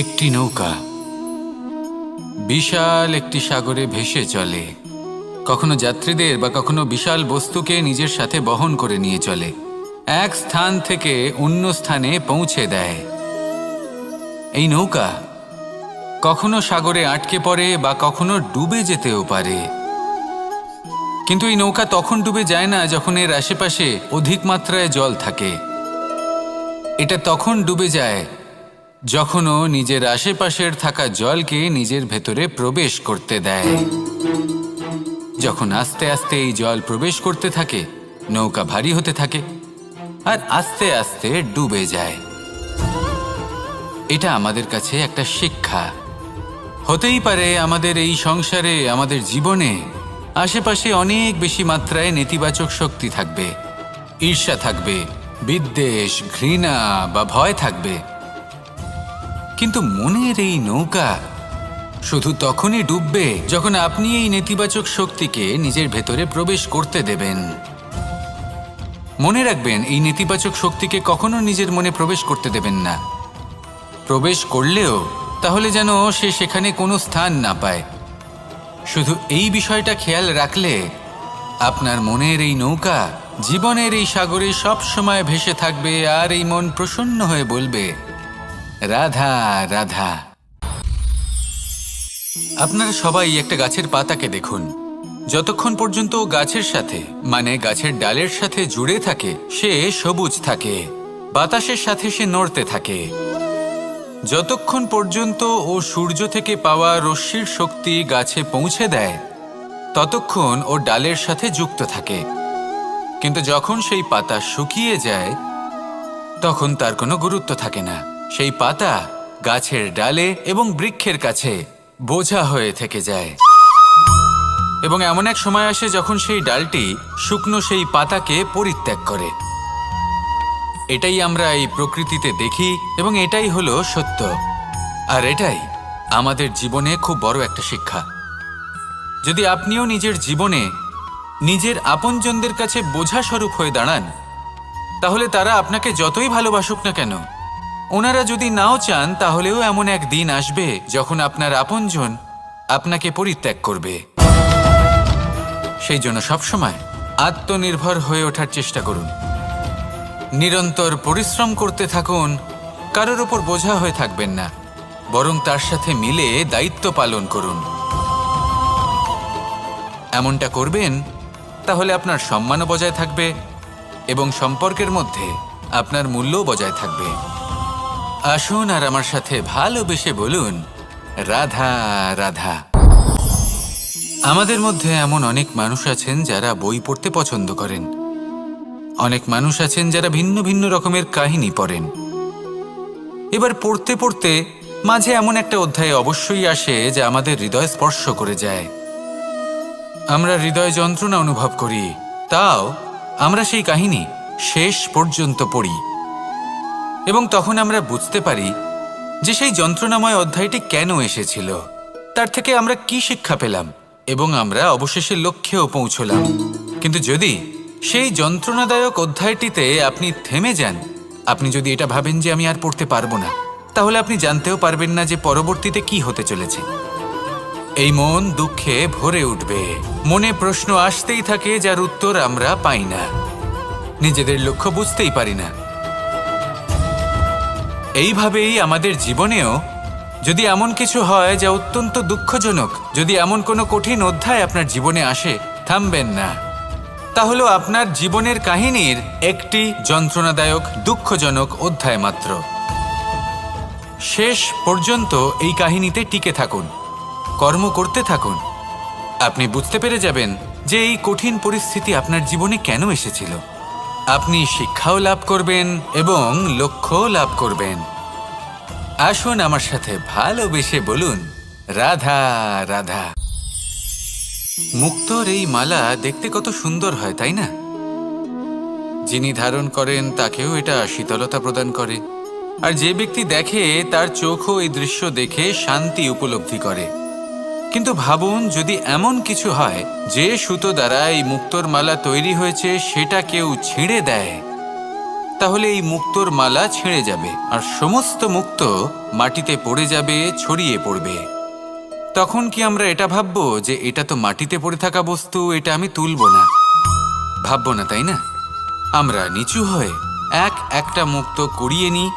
একটি নৌকা বিশাল একটি সাগরে ভেসে চলে। কখনো যাত্রীদের বা কখনো বিশাল বস্তুকে নিজের সাথে বহন করে নিয়ে চলে, এক স্থান থেকে অন্য স্থানে পৌঁছে দেয়। এই নৌকা কখনো সাগরে আটকে পড়ে বা কখনো ডুবে যেতেও পারে, কিন্তু এই নৌকা তখন ডুবে যায় না যখন এর আশেপাশে অধিক মাত্রায় জল থাকে। এটা তখন ডুবে যায় যখন ও নিজের আশেপাশের থাকা জলকে নিজের ভেতরে প্রবেশ করতে দেয়। যখন আস্তে আস্তে এই জল প্রবেশ করতে থাকে, নৌকা ভারী হতে থাকে আর আস্তে আস্তে ডুবে যায়। এটা আমাদের কাছে একটা শিক্ষা। হতেই পারে আমাদের এই সংসারে, আমাদের জীবনে আশেপাশে অনেক বেশি মাত্রায় নেতিবাচক শক্তি থাকবে, ঈর্ষা থাকবে, বিদ্বেষ, ঘৃণা বা ভয় থাকবে, কিন্তু মনের এই নৌকা শুধু তখনই ডুববে যখন আপনি এই নেতিবাচক শক্তিকে নিজের ভেতরে প্রবেশ করতে দেবেন। মনে রাখবেন, এই নেতিবাচক শক্তিকে কখনো নিজের মনে প্রবেশ করতে দেবেন না। প্রবেশ করলেও তাহলে যেন সে সেখানে কোনো স্থান না পায়। শুধু এই বিষয়টা খেয়াল রাখলে আপনার মনের এই নৌকা জীবনের এই সাগরে সব সময় ভেসে থাকবে আর এই মন প্রসন্ন হয়ে বলবে, রাধা রাধা। আপনারা সবাই একটা গাছের পাতাকে দেখুন। যতক্ষণ পর্যন্ত গাছের সাথে, মানে গাছের ডালের সাথে জুড়ে থাকে, সে সবুজ থাকে, বাতাসের সাথে সে নড়তে থাকে। যতক্ষণ পর্যন্ত ও সূর্য থেকে পাওয়া রশ্মির শক্তি গাছে পৌঁছে দেয়, ততক্ষণ ও ডালের সাথে যুক্ত থাকে। কিন্তু যখন সেই পাতা শুকিয়ে যায়, তখন তার কোনো গুরুত্ব থাকে না। সেই পাতা গাছের ডালে এবং বৃক্ষের কাছে বোঝা হয়ে থেকে যায়। এবং এমন এক সময় আসে যখন সেই ডালটি শুকনো সেই পাতাকে পরিত্যাগ করে। এটাই আমরা এই প্রকৃতিতে দেখি এবং এটাই হলো সত্য। আর এটাই আমাদের জীবনে খুব বড় একটা শিক্ষা। যদি আপনিও নিজের জীবনে নিজের আপনজনদের কাছে বোঝা স্বরূপ হয়ে দাঁড়ান, তাহলে তারা আপনাকে যতই ভালোবাসুক না কেন, ওনারা যদি নাও চান, তাহলেও এমন এক দিন আসবে যখন আপনার আপনজন আপনাকে পরিত্যাগ করবে। সেই জন্য সবসময় আত্মনির্ভর হয়ে ওঠার চেষ্টা করুন, নিরন্তর পরিশ্রম করতে থাকুন, কারোর ওপর বোঝা হয়ে থাকবেন না, বরং তার সাথে মিলে দায়িত্ব পালন করুন। এমনটা করবেন, তাহলে আপনার সম্মানও বজায় থাকবে এবং সম্পর্কের মধ্যে আপনার মূল্যও বজায় থাকবে। আসুন আর আমার সাথে ভালোবেসে বলুন, রাধা রাধা। আমাদের মধ্যে এমন অনেক মানুষ আছেন যারা বই পড়তে পছন্দ করেন। অনেক মানুষ আছেন যারা ভিন্ন ভিন্ন রকমের কাহিনী পড়েন। এবার পড়তে পড়তে মাঝে এমন একটা অধ্যায় অবশ্যই আসে যা আমাদের হৃদয় স্পর্শ করে যায়। আমরা হৃদয় যন্ত্রণা অনুভব করি, তাও আমরা সেই কাহিনী শেষ পর্যন্ত পড়ি এবং তখন আমরা বুঝতে পারি যে সেই যন্ত্রণাময় অধ্যায়টি কেন এসেছিল, তার থেকে আমরা কি শিক্ষা পেলাম এবং আমরা অবশেষে লক্ষ্যেও পৌঁছলাম। কিন্তু যদি সেই যন্ত্রণাদায়ক অধ্যায়টিতে আপনি থেমে যান, আপনি যদি এটা ভাবেন যে আমি আর পড়তে পারবো না, তাহলে আপনি জানতেও পারবেন না যে পরবর্তীতে কি হতে চলেছে। এই মন দুঃখে ভরে উঠবে, মনে প্রশ্ন আসতেই থাকে যার উত্তর আমরা পাই না, নিজেদের লক্ষ্য বুঝতেই পারি না। এইভাবেই আমাদের জীবনেও যদি এমন কিছু হয় যা অত্যন্ত দুঃখজনক, যদি এমন কোনো কঠিন অধ্যায় আপনার জীবনে আসে, থামবেন না। তাহলে আপনার জীবনের কাহিনীর একটি যন্ত্রণাদায়ক, দুঃখজনক অধ্যায় মাত্র। শেষ পর্যন্ত এই কাহিনীতে টিকে থাকুন, কর্ম করতে থাকুন। আপনি বুঝতে পেরে যাবেন যে এই কঠিন পরিস্থিতি আপনার জীবনে কেন এসেছিল। আপনি শিক্ষাও লাভ করবেন এবং লক্ষ্যও লাভ করবেন। আসুন আমার সাথে ভালোবেসে বলুন, রাধা রাধা। মুক্তোর এই মালা দেখতে কত সুন্দর হয়, তাই না? যিনি ধারণ করেন তাকেও এটা শীতলতা প্রদান করে, আর যে ব্যক্তি দেখে তার চোখও এই দৃশ্য দেখে শান্তি উপলব্ধি করে। কিন্তু ভাবুন, যদি এমন কিছু হয় যে সুতো দ্বারা এই মুক্তোর মালা তৈরি হয়েছে সেটা কেউ ছিঁড়ে দেয়, তাহলে এই মুক্তোর মালা ছিঁড়ে যাবে আর সমস্ত মুক্তো মাটিতে পড়ে যাবে, ছড়িয়ে পড়বে। তখন কি আমরা এটা ভাববো যে এটা তো মাটিতে পড়ে থাকা বস্তু, এটা আমি তুলব না? ভাববো না, তাই না? আমরা নিচু হয়ে একটা মুক্ত কুড়িয়ে নিই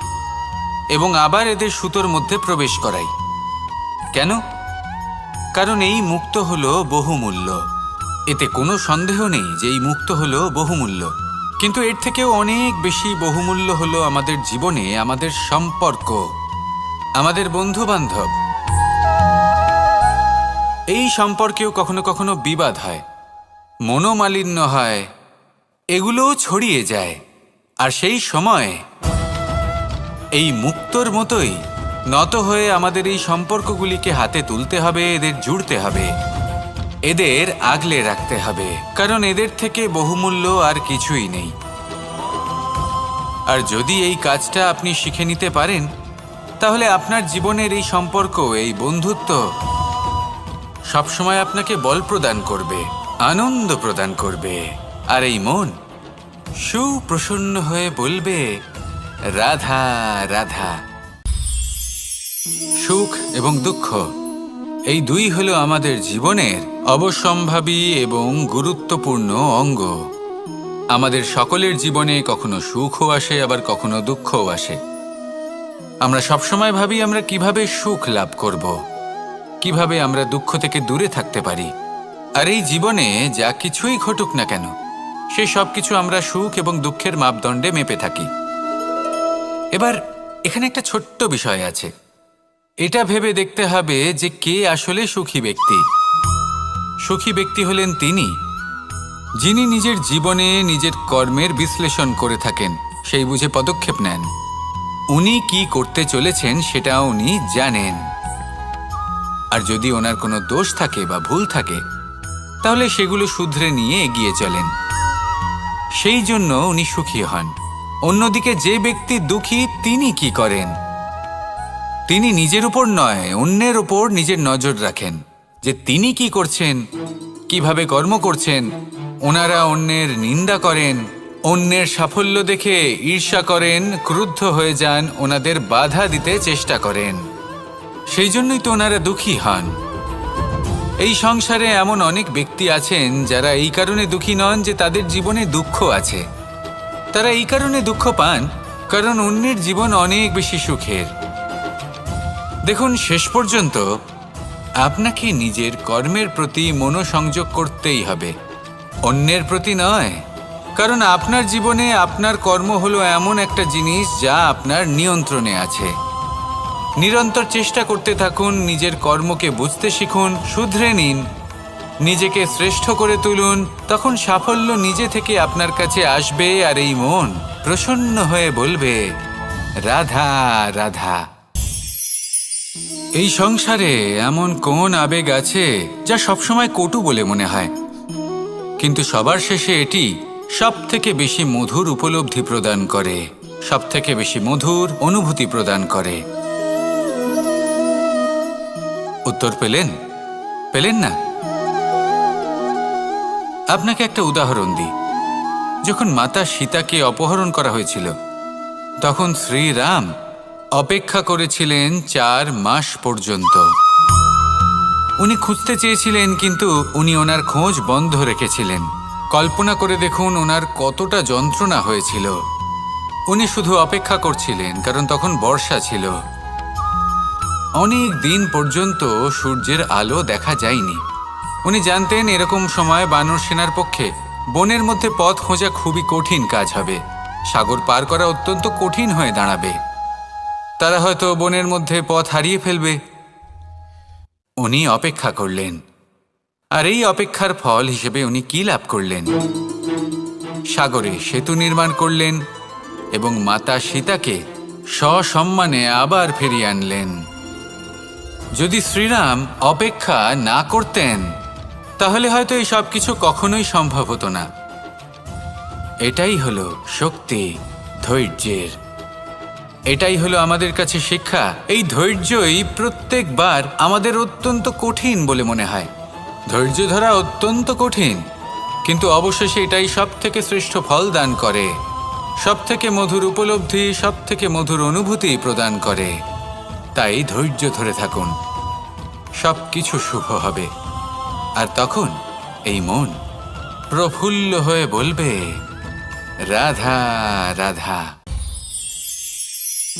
এবং আবার এদের সুতোর মধ্যে প্রবেশ করাই। কেন? কারণ এই মুক্ত হলো বহুমূল্য। এতে কোনো সন্দেহ নেই যে এই মুক্ত হলো বহুমূল্য। কিন্তু এর থেকেও অনেক বেশি বহুমূল্য হলো আমাদের জীবনে আমাদের সম্পর্ক, আমাদের বন্ধু বান্ধব। এই সম্পর্কেও কখনো কখনো বিবাদ হয়, মনোমালিন্য হয়, এগুলোও ছড়িয়ে যায়। আর সেই সময় এই মুক্তর মতোই নত হয়ে আমাদের এই সম্পর্কগুলিকে হাতে তুলতে হবে, এদের জুড়তে হবে, এদের আগলে রাখতে হবে, কারণ এদের থেকে বহুমূল্য আর কিছুই নেই। আর যদি এই কাজটা আপনি শিখে নিতে পারেন, তাহলে আপনার জীবনের এই সম্পর্ক, এই বন্ধুত্ব সবসময় আপনাকে বল প্রদান করবে, আনন্দ প্রদান করবে। আর এই মন সুপ্রসন্ন হয়ে বলবে, রাধা রাধা। সুখ এবং দুঃখ এই দুই হলো আমাদের জীবনের অবশ্যম্ভাবী এবং গুরুত্বপূর্ণ অঙ্গ। আমাদের সকলের জীবনে কখনো সুখও আসে, আবার কখনো দুঃখও আসে। আমরা সবসময় ভাবি আমরা কিভাবে সুখ লাভ করব, কিভাবে আমরা দুঃখ থেকে দূরে থাকতে পারি। আর এই জীবনে যা কিছুই ঘটুক না কেন, সেই সব কিছু আমরা সুখ এবং দুঃখের মাপদণ্ডে মেপে থাকি। এবার এখানে একটা ছোট্ট বিষয় আছে। এটা ভেবে দেখতে হবে যে কে আসলে সুখী ব্যক্তি। সুখী ব্যক্তি হলেন তিনি যিনি নিজের জীবনে নিজের কর্মের বিশ্লেষণ করে থাকেন, সেই বুঝে পদক্ষেপ নেন। উনি কি করতে চলেছেন সেটা উনি জানেন। আর যদি ওনার কোনো দোষ থাকে বা ভুল থাকে, তাহলে সেগুলো শুধরে নিয়ে এগিয়ে চলেন। সেই জন্য উনি সুখী হন। অন্যদিকে যে ব্যক্তি দুঃখী, তিনি কি করেন? তিনি নিজের উপর নয়, অন্যের উপর নিজের নজর রাখেন যে তিনি কি করছেন, কিভাবে কর্ম করছেন। ওনারা অন্যের নিন্দা করেন, অন্যের সাফল্য দেখে ঈর্ষা করেন, ক্রুদ্ধ হয়ে যান, ওনাদের বাধা দিতে চেষ্টা করেন। সেই জন্যই তো ওনারা দুঃখী হন। এই সংসারে এমন অনেক ব্যক্তি আছেন যারা এই কারণে দুঃখী নন যে তাদের জীবনে দুঃখ আছে। তারা এই কারণে দুঃখ পান কারণ অন্যের জীবন অনেক বেশি সুখের। দেখুন, শেষ পর্যন্ত আপনাকে নিজের কর্মের প্রতি মনোসংযোগ করতেই হবে, অন্যের প্রতি নয়। কারণ আপনার জীবনে আপনার কর্ম হলো এমন একটা জিনিস যা আপনার নিয়ন্ত্রণে আছে। নিরন্তর চেষ্টা করতে থাকুন, নিজের কর্মকে বুঝতে শিখুন, শুধরে নিন, নিজেকে শ্রেষ্ঠ করে তুলুন। তখন সাফল্য নিজে থেকে আপনার কাছে আসবে, আর এই মন প্রসন্ন হয়ে বলবে, রাধা রাধা। এই সংসারে এমন কোন আবেগ আছে যা সবসময় কটু বলে মনে হয়, কিন্তু সবার শেষে এটি সব থেকে বেশি মধুর উপলব্ধি প্রদান করে, সব থেকে বেশি মধুর অনুভূতি প্রদান করে। উত্তর পেলেন? পেলেন না? আপনাকে একটা উদাহরণ দিই। যখন মাতা সীতাকে অপহরণ করা হয়েছিল, তখন শ্রীরাম অপেক্ষা করেছিলেন 4 মাস পর্যন্ত। উনি খুঁজতে চেয়েছিলেন, কিন্তু উনি ওনার খোঁজ বন্ধ রেখেছিলেন। কল্পনা করে দেখুন ওনার কতটা যন্ত্রণা হয়েছিল। উনি শুধু অপেক্ষা করছিলেন, কারণ তখন বর্ষা ছিল। অনেক দিন পর্যন্ত সূর্যের আলো দেখা যায়নি। উনি জানতেন এরকম সময় বানর সেনার পক্ষে বনের মধ্যে পথ খোঁজা খুবই কঠিন কাজ হবে। সাগর পার করা অত্যন্ত কঠিন হয়ে দাঁড়াবে। তারা হয়তো বনের মধ্যে পথ হারিয়ে ফেলবে। উনি অপেক্ষা করলেন, আর এই অপেক্ষার ফল হিসেবে উনি কি লাভ করলেন? সাগরে সেতু নির্মাণ করলেন এবং মাতা সীতাকে সসম্মানে আবার ফিরিয়ে আনলেন। যদি শ্রীরাম অপেক্ষা না করতেন, তাহলে হয়তো এই সব কিছু কখনোই সম্ভব হতো না। এটাই হলো শক্তি ধৈর্যের। এটাই হলো আমাদের কাছে শিক্ষা। এই ধৈর্যই প্রত্যেকবার আমাদের অত্যন্ত কঠিন বলে মনে হয়। ধৈর্য ধরা অত্যন্ত কঠিন, কিন্তু অবশেষে এটাই সব থেকে শ্রেষ্ঠ ফল দান করে, সব থেকে মধুর উপলব্ধি, সব থেকে মধুর অনুভূতি প্রদান করে। তাই ধৈর্য ধরে থাকুন, সবকিছু শুভ হবে। আর তখন এই মন প্রফুল্ল হয়ে বলবে, রাধা রাধা।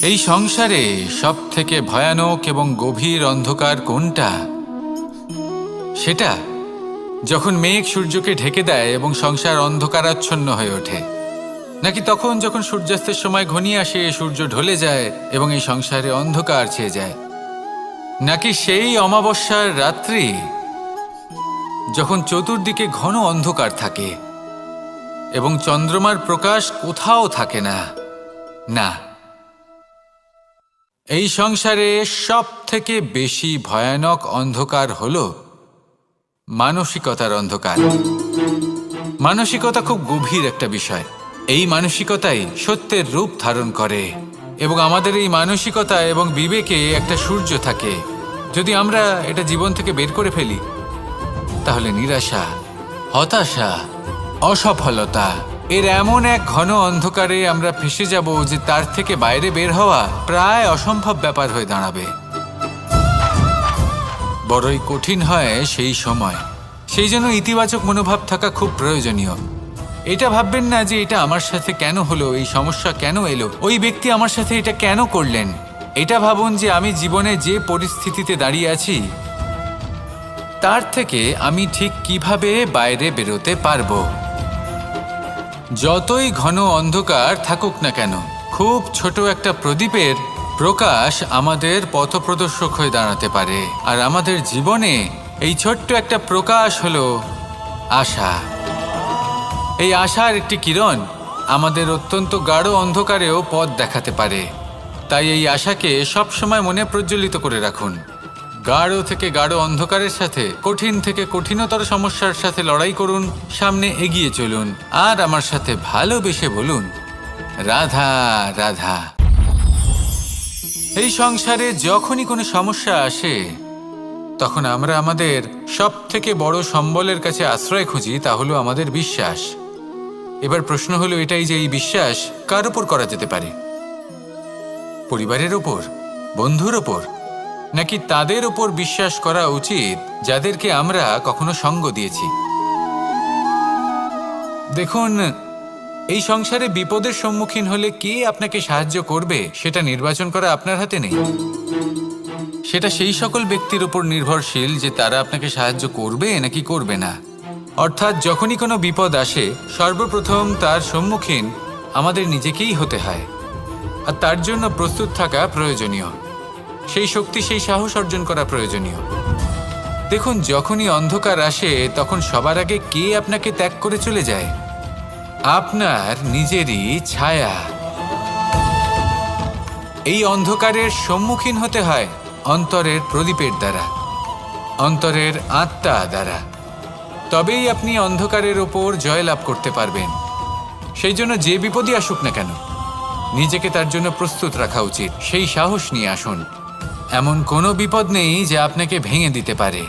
এই সংসারে সব থেকে ভয়ানক এবং গভীর অন্ধকার কোনটা? সেটা যখন মেঘ সূর্যকে ঢেকে দেয় এবং সংসার অন্ধকারাচ্ছন্ন হয়ে ওঠে, নাকি তখন যখন সূর্যাস্তের সময় ঘনিয়ে আসে, সূর্য ঢলে যায় এবং এই সংসারে অন্ধকার ছেয়ে যায়, নাকি সেই অমাবস্যার রাত্রি যখন চতুর্দিকে ঘন অন্ধকার থাকে এবং চন্দ্রমার প্রকাশ কোথাও থাকে না? না, এই সংসারে সব থেকে বেশি ভয়ানক অন্ধকার হলো মানসিকতার অন্ধকার। মানসিকতা খুব গভীর একটা বিষয়। এই মানসিকতাই সত্যের রূপ ধারণ করে এবং আমাদের এই মানসিকতা এবং বিবেকে একটা সূর্য থাকে। যদি আমরা এটা জীবন থেকে বের করে ফেলি, তাহলে নিরাশা, হতাশা, অসফলতা এর এমন এক ঘন অন্ধকারে আমরা ফেসে যাব যে তার থেকে বাইরে বের হওয়া প্রায় অসম্ভব ব্যাপার হয়ে দাঁড়াবে। বড়ই কঠিন হয় সেই সময়। সেই জন্য ইতিবাচক মনোভাব থাকা খুব প্রয়োজনীয়। এটা ভাববেন না যে এটা আমার সাথে কেন হলো, এই সমস্যা কেন এলো, ওই ব্যক্তি আমার সাথে এটা কেন করলেন। এটা ভাবুন যে আমি জীবনে যে পরিস্থিতিতে দাঁড়িয়ে আছি তার থেকে আমি ঠিক কিভাবে বাইরে বেরোতে পারবো। যতই ঘন অন্ধকার থাকুক না কেন, খুব ছোট একটা প্রদীপের প্রকাশ আমাদের পথপ্রদর্শক হয়ে দাঁড়াতে পারে। আর আমাদের জীবনে এই ছোট্ট একটা প্রকাশ হলো আশা। এই আশার একটি কিরণ আমাদের অত্যন্ত গাঢ় অন্ধকারেও পথ দেখাতে পারে। তাই এই আশাকে সবসময় মনে প্রজ্বলিত করে রাখুন। গাঢ় থেকে গাঢ় অন্ধকারের সাথে, কঠিন থেকে কঠিনতর সমস্যার সাথে লড়াই করুন, সামনে এগিয়ে চলুন, আর আমার সাথে ভালোবেসে বলুন, রাধা রাধা। এই সংসারে যখনই কোনো সমস্যা আসে, তখন আমরা আমাদের সব থেকে বড় সম্বলের কাছে আশ্রয় খুঁজি, তা হলো আমাদের বিশ্বাস। এবার প্রশ্ন হলো এটাই যে এই বিশ্বাস কার ওপর করা যেতে পারে? পরিবারের ওপর, বন্ধুর ওপর, নাকি তাদের ওপর বিশ্বাস করা উচিত যাদেরকে আমরা কখনো সঙ্গ দিয়েছি? দেখুন, এই সংসারে বিপদের সম্মুখীন হলে কে আপনাকে সাহায্য করবে সেটা নির্বাচন করা আপনার হাতে নেই। সেটা সেই সকল ব্যক্তির উপর নির্ভরশীল যে তারা আপনাকে সাহায্য করবে নাকি করবে না। অর্থাৎ যখনই কোনো বিপদ আসে, সর্বপ্রথম তার সম্মুখীন আমাদের নিজেকেই হতে হয়, আর তার জন্য প্রস্তুত থাকা প্রয়োজনীয়। সেই শক্তি, সেই সাহস অর্জন করা প্রয়োজনীয়। দেখুন, যখনই অন্ধকার আসে তখন সবার আগে কে আপনাকে ত্যাগ করে চলে যায়? আপনার নিজেরই ছায়া। এই অন্ধকারের সম্মুখীন হতে হয় অন্তরের প্রদীপের দ্বারা, অন্তরের আত্মা দ্বারা। তবেই আপনি অন্ধকারের ওপর জয়লাভ করতে পারবেন। সেই জন্য যে বিপদই আসুক না কেন, নিজেকে তার জন্য প্রস্তুত রাখা উচিত। সেই সাহস নিয়ে আসুন। এমন কোনো বিপদ নেই যা আপনাকে ভেঙে দিতে পারে।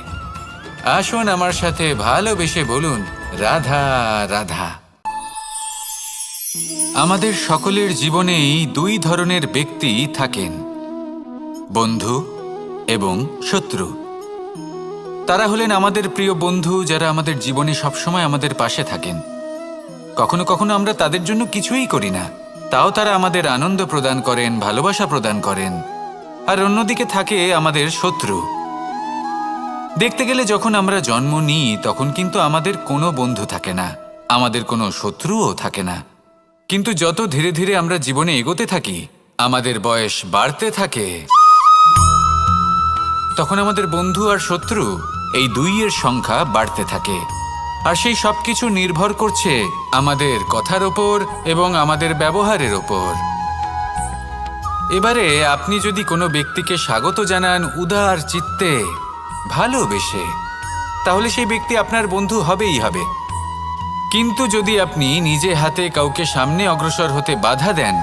আসুন আমার সাথে ভালোবেসে বলুন, রাধা রাধা। আমাদের সকলের জীবনেই দুই ধরনের ব্যক্তি থাকেন, বন্ধু এবং শত্রু। তারা হলেন আমাদের প্রিয় বন্ধু, যারা আমাদের জীবনে সবসময় আমাদের পাশে থাকেন। কখনো কখনো আমরা তাদের জন্য কিছুই করি না, তাও তারা আমাদের আনন্দ প্রদান করেন, ভালোবাসা প্রদান করেন। আর অন্যদিকে থাকে আমাদের শত্রু। দেখতে গেলে যখন আমরা জন্ম নিই তখন কিন্তু আমাদের কোনো বন্ধু থাকে না, আমাদের কোনো শত্রুও থাকে না। কিন্তু যত ধীরে ধীরে আমরা জীবনে এগোতে থাকি, আমাদের বয়স বাড়তে থাকে, তখন আমাদের বন্ধু আর শত্রু এই দুইয়ের সংখ্যা বাড়তে থাকে। আর সেই সব কিছু নির্ভর করছে আমাদের কথার ওপর এবং আমাদের ব্যবহারের ওপর। এবারে আপনি যদি কোনো ব্যক্তিকে স্বাগত জানান উদার চিত্তে, ভালোবেসে, তাহলে সেই ব্যক্তি আপনার বন্ধু হবেই হবে। কিন্তু যদি আপনি নিজে হাতে কাউকে সামনে অগ্রসর হতে বাধা দেন,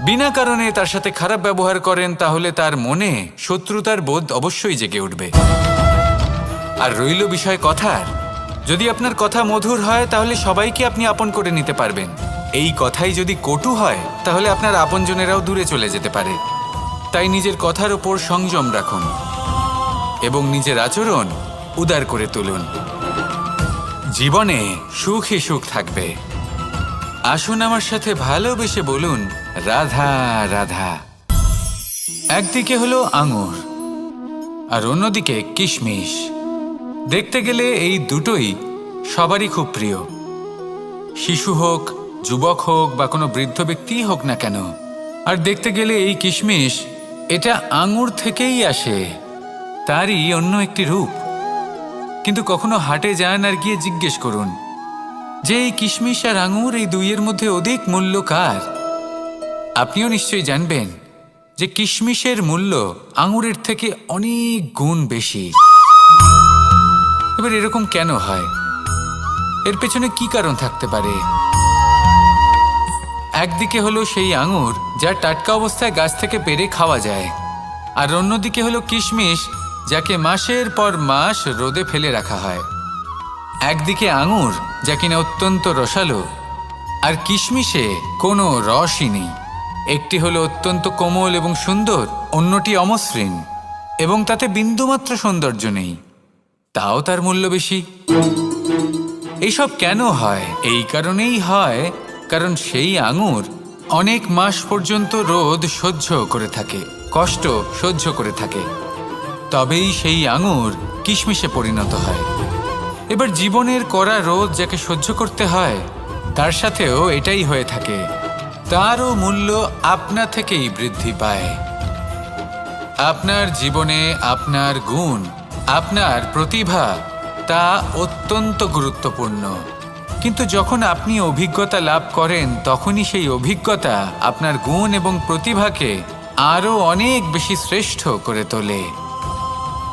বিনা কারণে তার সাথে খারাপ ব্যবহার করেন, তাহলে তার মনে শত্রুতার বোধ অবশ্যই জেগে উঠবে। আর রইল বিষয় কথার, যদি আপনার কথা মধুর হয় তাহলে সবাইকে আপনি আপন করে নিতে পারবেন। এই কথাই যদি কটু হয় তাহলে আপনার আপনজনেরাও দূরে চলে যেতে পারে। তাই নিজের কথার ওপর সংযম রাখুন এবং নিজের আচরণ উদার করে তুলুন। জীবনে সুখই সুখ থাকবে। আসুন আমার সাথে ভালোবেসে বলুন, রাধা রাধা। একদিকে হলো আঙুর আর অন্যদিকে কিশমিশ। দেখতে গেলে এই দুটোই সবারই খুব প্রিয়। শিশু হোক, যুবক হোক বা কোনো বৃদ্ধ ব্যক্তি হোক না কেন। আর দেখতে গেলে এই কিশমিশ, এটা আঙুর থেকেই আসে, তারই অন্য একটি রূপ। কিন্তু কখনো হাটে যান আর গিয়ে জিজ্ঞেস করুন যে এই কিশমিশ আর আঙুর, এই দুইয়ের মধ্যে অধিক মূল্য কার? আপনিও নিশ্চয়ই জানবেন যে কিশমিশের মূল্য আঙুরের থেকে অনেক গুণ বেশি। এবার এরকম কেন হয়? এর পেছনে কি কারণ থাকতে পারে? একদিকে হলো সেই আঙুর যা টাটকা অবস্থায় গাছ থেকে পেড়ে খাওয়া যায়, আর অন্যদিকে হলো কিশমিশ যাকে মাসের পর মাস রোদে ফেলে রাখা হয়। একদিকে আঙুর যা কিনা অত্যন্ত রসালো, আর কিশমিশে কোনো রসই নেই। একটি হলো অত্যন্ত কোমল এবং সুন্দর, অন্যটি অমসৃণ এবং তাতে বিন্দুমাত্র সৌন্দর্য নেই, তাও তার মূল্য বেশি। এইসব কেন হয়? এই কারণেই হয় কারণ সেই আঙুর অনেক মাস পর্যন্ত রোদ সহ্য করে থাকে, কষ্ট সহ্য করে থাকে, তবেই সেই আঙুর কিশমিশে পরিণত হয়। এবার জীবনের কড়া রোদ যাকে সহ্য করতে হয়, তার সাথেও এটাই হয়ে থাকে। তারও মূল্য আপনা থেকেই বৃদ্ধি পায়। আপনার জীবনে আপনার গুণ, আপনার প্রতিভা, তা অত্যন্ত গুরুত্বপূর্ণ। কিন্তু যখন আপনি অভিজ্ঞতা লাভ করেন, তখনই সেই অভিজ্ঞতা আপনার গুণ এবং প্রতিভাকে আরও অনেক বেশি শ্রেষ্ঠ করে তোলে।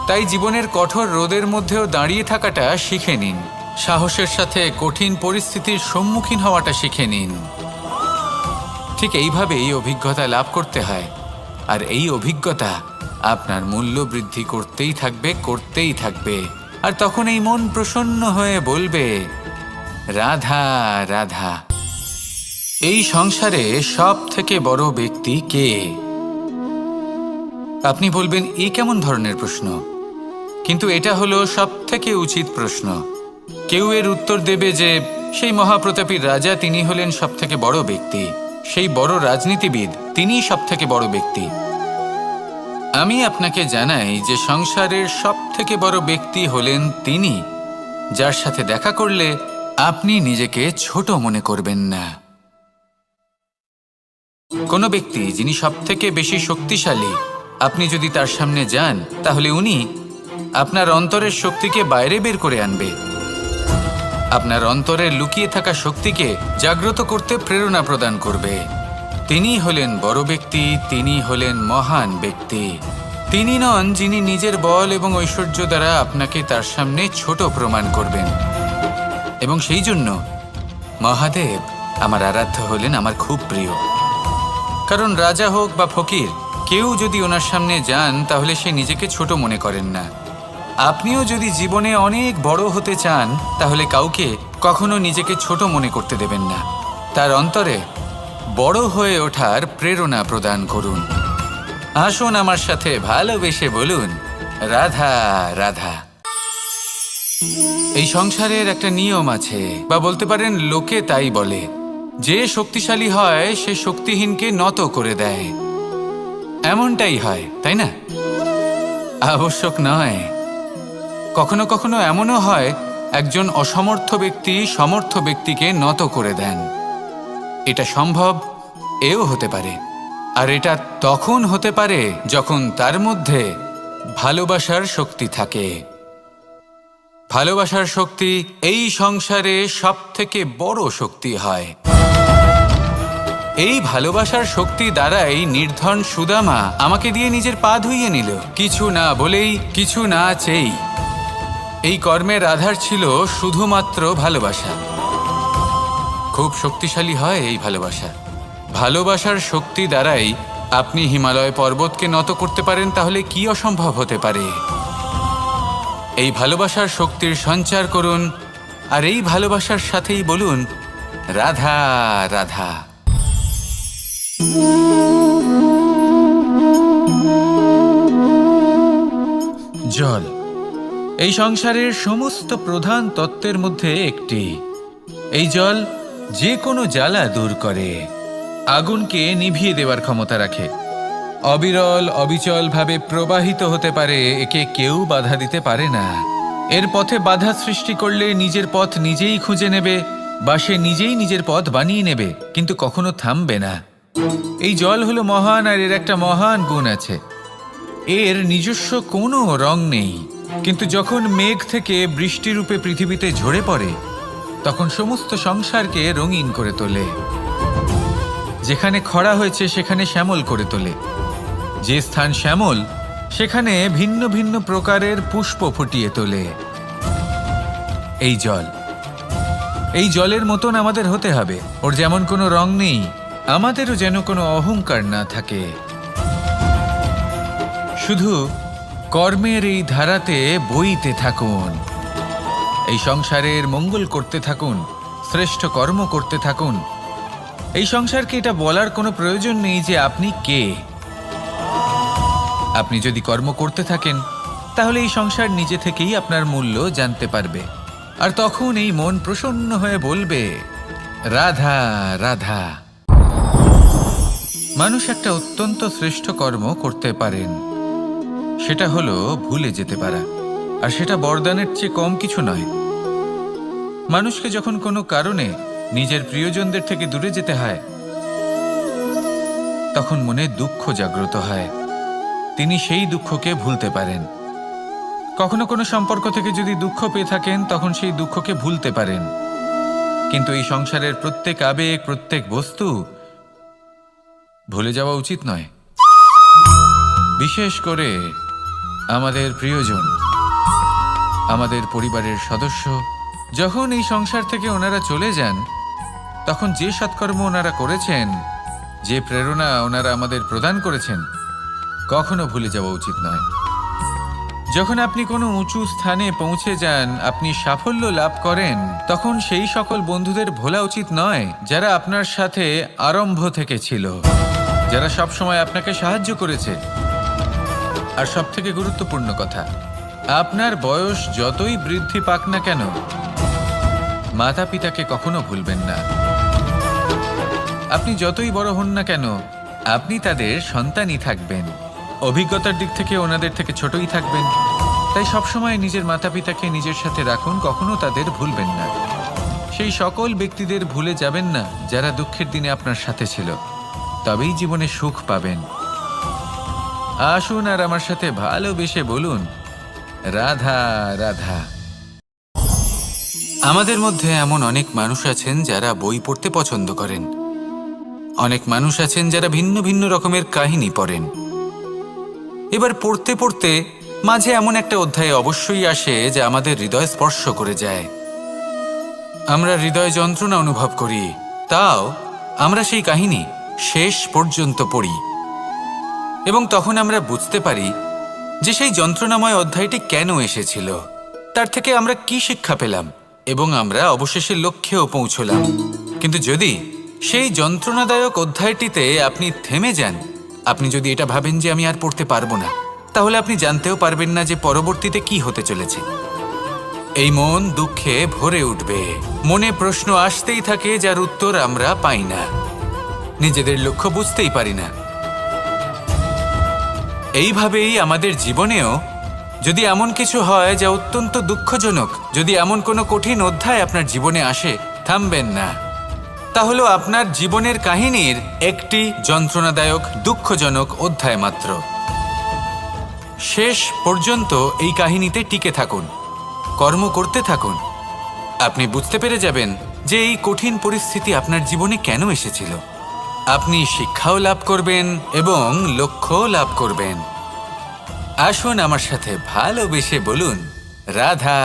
তাই জীবনের কঠোর রোদের মধ্যেও দাঁড়িয়ে থাকাটা শিখে নিন। সাহসের সাথে কঠিন পরিস্থিতির সম্মুখীন হওয়াটা শিখে নিন। ঠিক এইভাবেই অভিজ্ঞতা লাভ করতে হয়, আর এই অভিজ্ঞতা আপনার মূল্য বৃদ্ধি করতেই থাকবে, করতেই থাকবে। আর তখন এই মন প্রসন্ন হয়ে বলবে, রাধা রাধা। এই সংসারে সব থেকে বড় ব্যক্তি কে? আপনি বলবেন, এই কেমন ধরনের প্রশ্ন? কিন্তু এটা হলো সব থেকে উচিত প্রশ্ন। কেউ এর উত্তর দেবে যে সেই মহাপ্রতাপী রাজা, তিনি হলেন সব থেকে বড় ব্যক্তি, সেই বড় রাজনীতিবিদ, তিনিই সব থেকে বড় ব্যক্তি। আমি আপনাকে জানাই যে সংসারের সব থেকে বড় ব্যক্তি হলেন তিনি, যার সাথে দেখা করলে আপনি নিজেকে ছোট মনে করবেন না। কোনো ব্যক্তি যিনি সব থেকে বেশি শক্তিশালী, আপনি যদি তার সামনে যান, তাহলে উনি আপনার অন্তরের শক্তিকে বাইরে বের করে আনবে। আপনার অন্তরের লুকিয়ে থাকা শক্তিকে জাগ্রত করতে প্রেরণা প্রদান করবে। তিনি হলেন বড় ব্যক্তি, তিনি হলেন মহান ব্যক্তি। তিনি নন যিনি নিজের বল এবং ঐশ্বর্য দ্বারা আপনাকে তার সামনে ছোট প্রমাণ করবেন। এবং সেই জন্য মহাদেব আমার আরাধ্য হলেন আমার খুব প্রিয়। কারণ রাজা হোক বা ফকির, কেউ যদি ওনার সামনে যান, তাহলে সে নিজেকে ছোট মনে করেন না। আপনিও যদি জীবনে অনেক বড় হতে চান, তাহলে কাউকে কখনো নিজেকে ছোট মনে করতে দেবেন না। তার অন্তরে বড় হয়ে ওঠার প্রেরণা প্রদান করুন। আসুন আমার সাথে ভালোবেসে বলুন, রাধা রাধা। এই সংসারের একটা নিয়ম আছে, বা বলতে পারেন লোকে তাই বলে, যে শক্তিশালী হয় সে শক্তিহীনকে নত করে দেয়। এমনটাই হয়, তাই না? আবশ্যক নয়। কখনো কখনো এমনও হয়, একজন অসমর্থ ব্যক্তি সমর্থ ব্যক্তিকে নত করে দেন। এটা সম্ভব, এও হতে পারে। আর এটা তখন হতে পারে যখন তার মধ্যে ভালোবাসার শক্তি থাকে। ভালোবাসার শক্তি এই সংসারে সব থেকে বড় শক্তি হয়। এই ভালোবাসার শক্তি দ্বারাই নির্ধন সুদামা আমাকে দিয়ে নিজের পা ধুইয়ে নিল, কিছু না বলেই, কিছু না চেয়েই। এই কর্মের আধার ছিল শুধুমাত্র ভালোবাসা। খুব শক্তিশালী হয় এই ভালোবাসা। ভালোবাসার শক্তি দ্বারাই আপনি হিমালয় পর্বতকে নত করতে পারেন, তাহলে কি অসম্ভব হতে পারে? এই ভালোবাসার শক্তির সঞ্চার করুন, আর এই ভালোবাসার সাথেই বলুন, রাধা রাধা। জল এই সংসারের সমস্ত প্রধান তত্ত্বের মধ্যে একটি। এই জল যে কোনো জ্বালা দূর করে, আগুনকে নিভিয়ে দেওয়ার ক্ষমতা রাখে, অবিরল অবিচলভাবে প্রবাহিত হতে পারে, একে কেউ বাধা দিতে পারে না। এর পথে বাধা সৃষ্টি করলে নিজের পথ নিজেই খুঁজে নেবে বা সে নিজেই নিজের পথ বানিয়ে নেবে, কিন্তু কখনো থামবে না। এই জল হলো মহান, আর এর একটা মহান গুণ আছে, এর নিজস্ব কোনো রং নেই। কিন্তু যখন মেঘ থেকে বৃষ্টিরূপে পৃথিবীতে ঝরে পড়ে, তখন সমস্ত সংসারকে রঙিন করে তোলে। যেখানে খরা হয়েছে সেখানে শ্যামল করে তোলে, যে স্থান শ্যামল সেখানে ভিন্ন ভিন্ন প্রকারের পুষ্প ফুটিয়ে তোলে। এই জল, এই জলের মতন আমাদের হতে হবে। ওর যেমন কোনো রং নেই, আমাদেরও যেন কোনো অহংকার না থাকে। শুধু কর্মের এই ধারাতে বইতে থাকুন, এই সংসারের মঙ্গল করতে থাকুন, শ্রেষ্ঠ কর্ম করতে থাকুন। এই সংসারকে এটা বলার কোনো প্রয়োজন নেই যে আপনি কে। আপনি যদি কর্ম করতে থাকেন, তাহলে এই সংসার নিজে থেকেই আপনার মূল্য জানতে পারবে, আর তখন এই মন প্রসন্ন হয়ে বলবে, রাধা রাধা। মানুষ একটা অত্যন্ত শ্রেষ্ঠ কর্ম করতে পারেন, সেটা হলো ভুলে যেতে পারা, আর সেটা বরদানের চেয়ে কম কিছু নয়। মানুষকে যখন কোনো কারণে নিজের প্রিয়জনদের থেকে দূরে যেতে হয়, তখন মনে দুঃখ জাগ্রত হয়, তিনি সেই দুঃখকে ভুলতে পারেন। কখনো কোনো সম্পর্ক থেকে যদি দুঃখ পেয়ে থাকেন, তখন সেই দুঃখকে ভুলতে পারেন। কিন্তু এই সংসারের প্রত্যেক আবেগ, প্রত্যেক বস্তু ভুলে যাওয়া উচিত নয়। বিশেষ করে আমাদের প্রিয়জন, আমাদের পরিবারের সদস্য, যখন এই সংসার থেকে ওনারা চলে যান, তখন যে সৎকর্ম ওনারা করেছেন, যে প্রেরণা ওনারা আমাদের প্রদান করেছেন, কখনো ভুলে যাওয়া উচিত নয়। যখন আপনি কোনো উঁচু স্থানে পৌঁছে যান, আপনি সাফল্য লাভ করেন, তখন সেই সকল বন্ধুদের ভোলা উচিত নয় যারা আপনার সাথে আরম্ভ থেকে ছিল, যারা সবসময় আপনাকে সাহায্য করেছে। আর সবথেকে গুরুত্বপূর্ণ কথা, আপনার বয়স যতই বৃদ্ধি পাক না কেন, মাতা পিতাকে কখনো ভুলবেন না। আপনি যতই বড় হন না কেন, আপনি তাদের সন্তানই থাকবেন, অভিজ্ঞতার দিক থেকে ওনাদের থেকে ছোটই থাকবেন। তাই সবসময় নিজের মাতা পিতাকে নিজের সাথে রাখুন, কখনো তাদের ভুলবেন না। সেই সকল ব্যক্তিদের ভুলে যাবেন না যারা দুঃখের দিনে আপনার সাথে ছিল, তবেই জীবনে সুখ পাবেন। আসুন আর আমার সাথে ভালোবেসে বলুন, রাধা রাধা। আমাদের মধ্যে এমন অনেক মানুষ আছেন যারা বই পড়তে পছন্দ করেন, অনেক মানুষ আছেন যারা ভিন্ন ভিন্ন রকমের কাহিনী পড়েন। এবার পড়তে পড়তে মাঝে এমন একটা অধ্যায় অবশ্যই আসে যা আমাদের হৃদয় স্পর্শ করে যায়। আমরা হৃদয় যন্ত্রণা অনুভব করি, তাও আমরা সেই কাহিনী শেষ পর্যন্ত পড়ি, এবং তখন আমরা বুঝতে পারি যে সেই যন্ত্রণাময় অধ্যায়টি কেন এসেছিল, তার থেকে আমরা কি শিক্ষা পেলাম, এবং আমরা অবশেষে লক্ষ্যেও পৌঁছলাম। কিন্তু যদি সেই যন্ত্রণাদায়ক অধ্যায়টিতে আপনি থেমে যান, আপনি যদি এটা ভাবেন যে আমি আর পড়তে পারবো না, তাহলে আপনি জানতেও পারবেন না যে পরবর্তীতে কি হতে চলেছে। এই মন দুঃখে ভরে উঠবে, মনে প্রশ্ন আসতেই থাকে যার উত্তর আমরা পাই না, নিজেদের লক্ষ্য বুঝতেই পারি না। এইভাবেই আমাদের জীবনেও যদি এমন কিছু হয় যা অত্যন্ত দুঃখজনক, যদি এমন কোনো কঠিন অধ্যায় আপনার জীবনে আসে, থামবেন না। তাহলে আপনার জীবনের কাহিনীর একটি যন্ত্রণাদায়ক, দুঃখজনক অধ্যায় মাত্র। শেষ পর্যন্ত এই কাহিনীতে টিকে থাকুন, কর্ম করতে থাকুন। আপনি বুঝতে পেরে যাবেন যে এই কঠিন পরিস্থিতি আপনার জীবনে কেন এসেছিল। আপনি শিক্ষাও লাভ করবেন এবং লক্ষ্যও লাভ করবেন। আসুন আমার সাথে ভালোবেসে বলুন, রাধা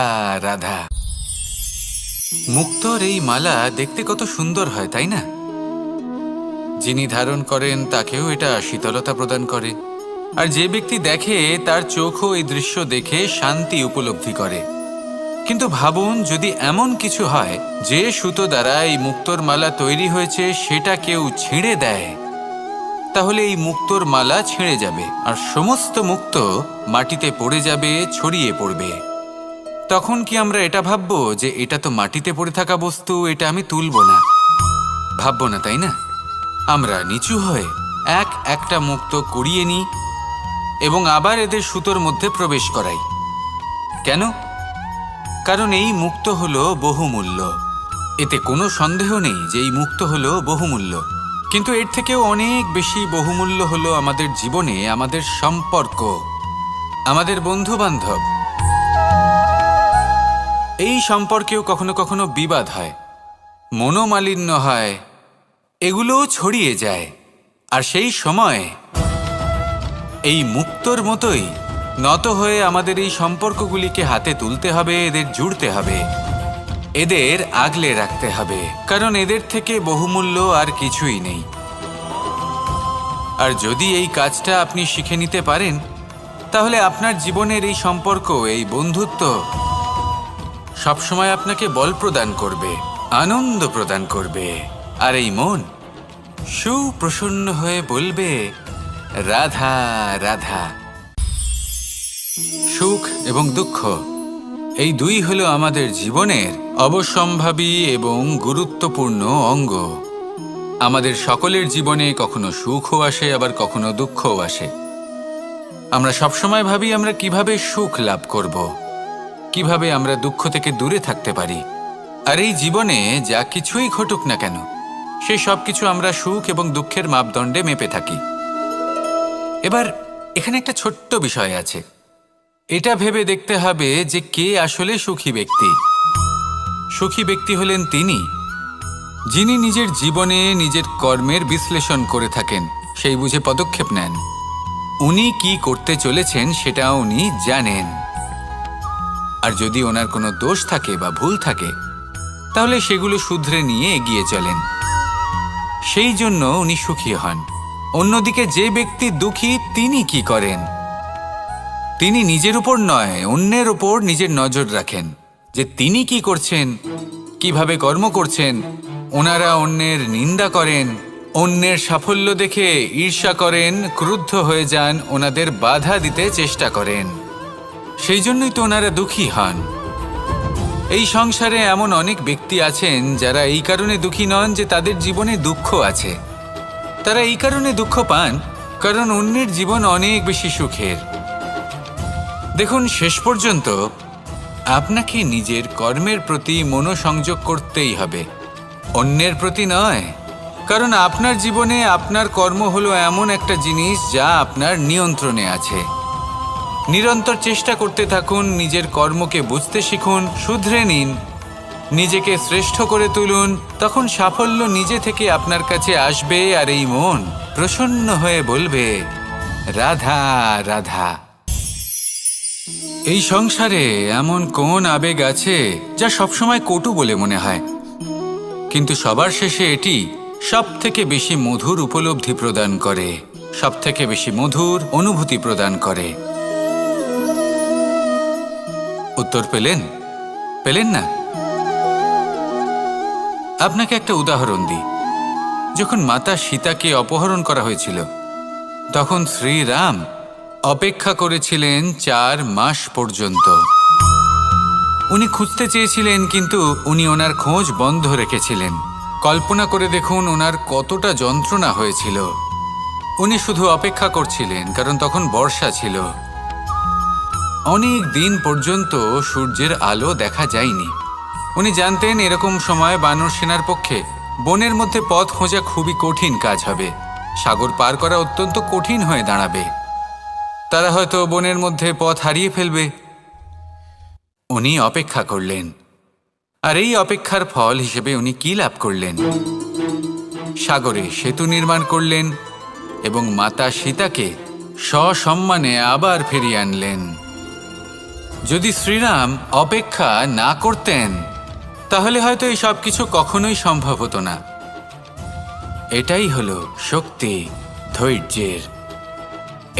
রাধা। মুক্তোর এই মালা দেখতে কত সুন্দর হয়, তাই না? যিনি ধারণ করেন তাকেও এটা শীতলতা প্রদান করে, আর যে ব্যক্তি দেখে তার চোখও এই দৃশ্য দেখে শান্তি উপলব্ধি করে। কিন্তু ভাবুন, যদি এমন কিছু হয় যে সুতো দ্বারা এই মুক্তোর মালা তৈরি হয়েছে সেটা কেউ ছিঁড়ে দেয়, তাহলে এই মুক্তোর মালা ছিঁড়ে যাবে আর সমস্ত মুক্তো মাটিতে পড়ে যাবে, ছড়িয়ে পড়বে। তখন কি আমরা এটা ভাববো যে এটা তো মাটিতে পড়ে থাকা বস্তু, এটা আমি তুলব না? ভাববো না, তাই না? আমরা নিচু হয়ে একটা মুক্তো কুড়িয়ে নিই এবং আবার এদের সুতোর মধ্যে প্রবেশ করাই। কেন? কারণ এই মুক্তো হলো বহুমূল্য। এতে কোনো সন্দেহ নেই যে এই মুক্তো হলো বহুমূল্য। কিন্তু এর থেকেও অনেক বেশি বহুমূল্য হলো আমাদের জীবনে আমাদের সম্পর্ক, আমাদের বন্ধু বান্ধব। এই সম্পর্কেও কখনো কখনো বিবাদ হয়, মনোমালিন্য হয়, এগুলোও ছড়িয়ে যায়। আর সেই সময় এই মুক্তোর মতোই নত হয়ে আমাদের এই সম্পর্কগুলিকে হাতে তুলতে হবে, এদের জুড়তে হবে, এদের আগলে রাখতে হবে, কারণ এদের থেকে বহুমূল্য আর কিছুই নেই। আর যদি এই কাজটা আপনি শিখে নিতে পারেন, তাহলে আপনার জীবনের এই সম্পর্ক, এই বন্ধুত্ব সবসময় আপনাকে বল প্রদান করবে, আনন্দ প্রদান করবে। আর এই মন সুপ্রসন্ন হয়ে বলবে, রাধা রাধা। সুখ এবং দুঃখ এই দুই হলো আমাদের জীবনের অবশ্যম্ভাবী এবং গুরুত্বপূর্ণ অঙ্গ। আমাদের সকলের জীবনে কখনো সুখও আসে, আবার কখনো দুঃখও আসে। আমরা সবসময় ভাবি আমরা কিভাবে সুখ লাভ করব, কিভাবে আমরা দুঃখ থেকে দূরে থাকতে পারি। আর এই জীবনে যা কিছুই ঘটুক না কেন, সেই সব কিছু আমরা সুখ এবং দুঃখের মাপদণ্ডে মেপে থাকি। এবার এখানে একটা ছোট্ট বিষয় আছে, এটা ভেবে দেখতে হবে যে কে আসলে সুখী ব্যক্তি। সুখী ব্যক্তি হলেন তিনি যিনি নিজের জীবনে নিজের কর্মের বিশ্লেষণ করে থাকেন, সেই বুঝে পদক্ষেপ নেন। উনি কি করতে চলেছেন সেটা উনি জানেন। আর যদি ওনার কোনো দোষ থাকে বা ভুল থাকে, তাহলে সেগুলো শুধরে নিয়ে এগিয়ে চলেন। সেই জন্য উনি সুখী হন। অন্যদিকে যে ব্যক্তি দুঃখী, তিনি কি করেন? তিনি নিজের উপর নয়, অন্যের উপর নিজের নজর রাখেন যে তিনি কি করছেন, কিভাবে কর্ম করছেন। ওনারা অন্যের নিন্দা করেন, অন্যের সাফল্য দেখে ঈর্ষা করেন, ক্রুদ্ধ হয়ে যান, ওনাদের বাধা দিতে চেষ্টা করেন। সেই জন্যই তো ওনারা দুঃখী হন। এই সংসারে এমন অনেক ব্যক্তি আছেন যারা এই কারণে দুঃখী নন যে তাদের জীবনে দুঃখ আছে। তারা এই কারণে দুঃখ পান কারণ অন্যের জীবন অনেক বেশি সুখের। দেখুন, শেষ পর্যন্ত আপনাকে নিজের কর্মের প্রতি মনোসংযোগ করতেই হবে, অন্যের প্রতি নয়। কারণ আপনার জীবনে আপনার কর্ম হলো এমন একটা জিনিস যা আপনার নিয়ন্ত্রণে আছে। নিরন্তর চেষ্টা করতে থাকুন, নিজের কর্মকে বুঝতে শিখুন, শুধরে নিন, নিজেকে শ্রেষ্ঠ করে তুলুন। তখন সাফল্য নিজে থেকে আপনার কাছে আসবে আর এই মন প্রসন্ন হয়ে বলবে, রাধা রাধা। এই সংসারে এমন কোন আবেগ আছে যা সবসময় কটু বলে মনে হয়, কিন্তু সবার শেষে এটি সব থেকে বেশি মধুর উপলব্ধি প্রদান করে, সব থেকে বেশি মধুর অনুভূতি প্রদান করে। উত্তর পেলেন? পেলেন না? আপনাকে একটা উদাহরণ দিই। যখন মাতা সীতাকে অপহরণ করা হয়েছিল, তখন শ্রীরাম অপেক্ষা করেছিলেন 4 মাস পর্যন্ত। উনি খুঁজতে চেয়েছিলেন, কিন্তু উনি ওনার খোঁজ বন্ধ রেখেছিলেন। কল্পনা করে দেখুন ওনার কতটা যন্ত্রণা হয়েছিল। উনি শুধু অপেক্ষা করছিলেন, কারণ তখন বর্ষা ছিল। অনেক দিন পর্যন্ত সূর্যের আলো দেখা যায়নি। উনি জানতেন এরকম সময় বানর সেনার পক্ষে বনের মধ্যে পথ খোঁজা খুবই কঠিন কাজ হবে। সাগর পার করা অত্যন্ত কঠিন হয়ে দাঁড়াবে। তারা হয়তো বনের মধ্যে পথ হারিয়ে ফেলবে। উনি অপেক্ষা করলেন, আর এই অপেক্ষার ফল হিসেবে উনি কি লাভ করলেন? সাগরে সেতু নির্মাণ করলেন এবং মাতা সীতাকে সসম্মানে আবার ফিরিয়ে আনলেন। যদি শ্রীরাম অপেক্ষা না করতেন, তাহলে হয়তো এই সব কিছু কখনোই সম্ভব হতো না। এটাই হলো শক্তি ধৈর্যের।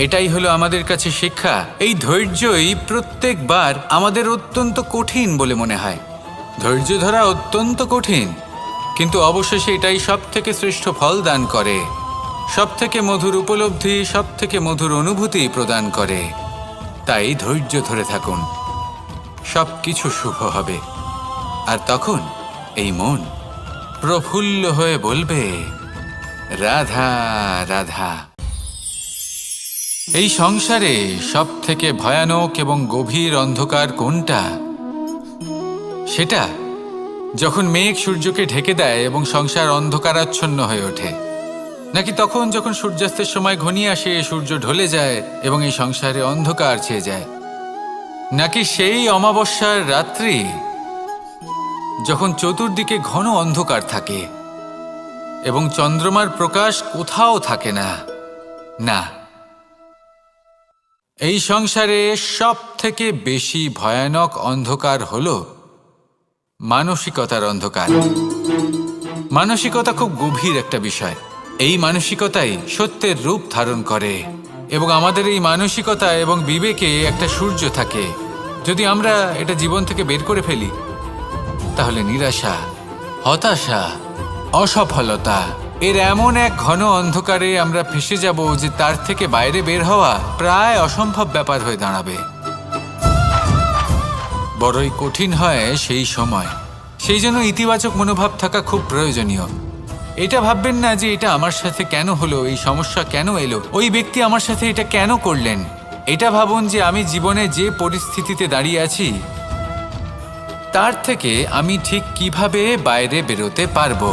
এটাই হলো আমাদের কাছে শিক্ষা। এই ধৈর্যই প্রত্যেকবার আমাদের অত্যন্ত কঠিন বলে মনে হয়। ধৈর্য ধরা অত্যন্ত কঠিন, কিন্তু অবশেষে এটাই সব থেকে শ্রেষ্ঠ ফল দান করে। সবথেকে মধুর উপলব্ধি, সবথেকে মধুর অনুভূতি প্রদান করে। তাই ধৈর্য ধরে থাকুন, সবকিছু শুভ হবে। আর তখন এই মন প্রফুল্ল হয়ে বলবে, রাধা রাধা। এই সংসারে সবথেকে ভয়ানক এবং গভীর অন্ধকার কোনটা? সেটা যখন মেঘ সূর্যকে ঢেকে দেয় এবং সংসার অন্ধকারাচ্ছন্ন হয়ে ওঠে, নাকি তখন যখন সূর্যাস্তের সময় ঘনিয়ে আসে, সূর্য ঢলে যায় এবং এই সংসারে অন্ধকার ছেয়ে যায়, নাকি সেই অমাবস্যার রাত্রি যখন চতুর্দিকে ঘন অন্ধকার থাকে এবং চন্দ্রমার প্রকাশ কোথাও থাকে না? না, এই সংসারে সব থেকে বেশি ভয়ানক অন্ধকার হলো মানসিকতার অন্ধকার। মানসিকতা খুব গভীর একটা বিষয়। এই মানসিকতাই সত্যের রূপ ধারণ করে এবং আমাদের এই মানসিকতা এবং বিবেকে একটা সূর্য থাকে। যদি আমরা এটা জীবন থেকে বের করে ফেলি, তাহলে নিরাশা, হতাশা, অসফলতা এর এমন এক ঘন অন্ধকারে আমরা ফেসে যাব যে তার থেকে বাইরে বের হওয়া প্রায় অসম্ভব ব্যাপার হয়ে দাঁড়াবে। বড়ই কঠিন হয় সেই সময়। সেই জন্য ইতিবাচক মনোভাব থাকা খুব প্রয়োজনীয়। এটা ভাববেন না যে এটা আমার সাথে কেন হলো, এই সমস্যা কেন এলো, ওই ব্যক্তি আমার সাথে এটা কেন করলেন। এটা ভাবুন যে আমি জীবনে যে পরিস্থিতিতে দাঁড়িয়ে আছি তার থেকে আমি ঠিক কিভাবে বাইরে বেরোতে পারবো।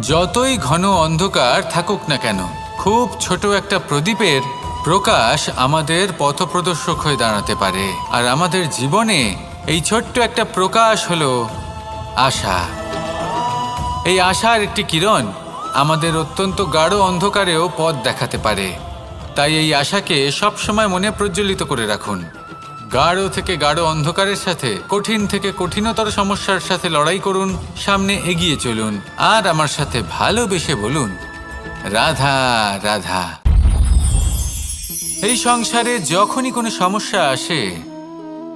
যতই ঘন অন্ধকার থাকুক না কেন, খুব ছোট একটা প্রদীপের প্রকাশ আমাদের পথপ্রদর্শক হয়ে দাঁড়াতে পারে। আর আমাদের জীবনে এই ছোট্ট একটা প্রকাশ হলো আশা। এই আশার একটি কিরণ আমাদের অত্যন্ত গাঢ় অন্ধকারেও পথ দেখাতে পারে। তাই এই আশাকে সবসময় মনে প্রজ্বলিত করে রাখুন। গাঢ় থেকে গাঢ় অন্ধকারের সাথে, কঠিন থেকে কঠিনতর সমস্যার সাথে লড়াই করুন, সামনে এগিয়ে চলুন, আর আমার সাথে ভালোবেসে বলুন, রাধা রাধা। এই সংসারে যখনই কোনো সমস্যা আসে,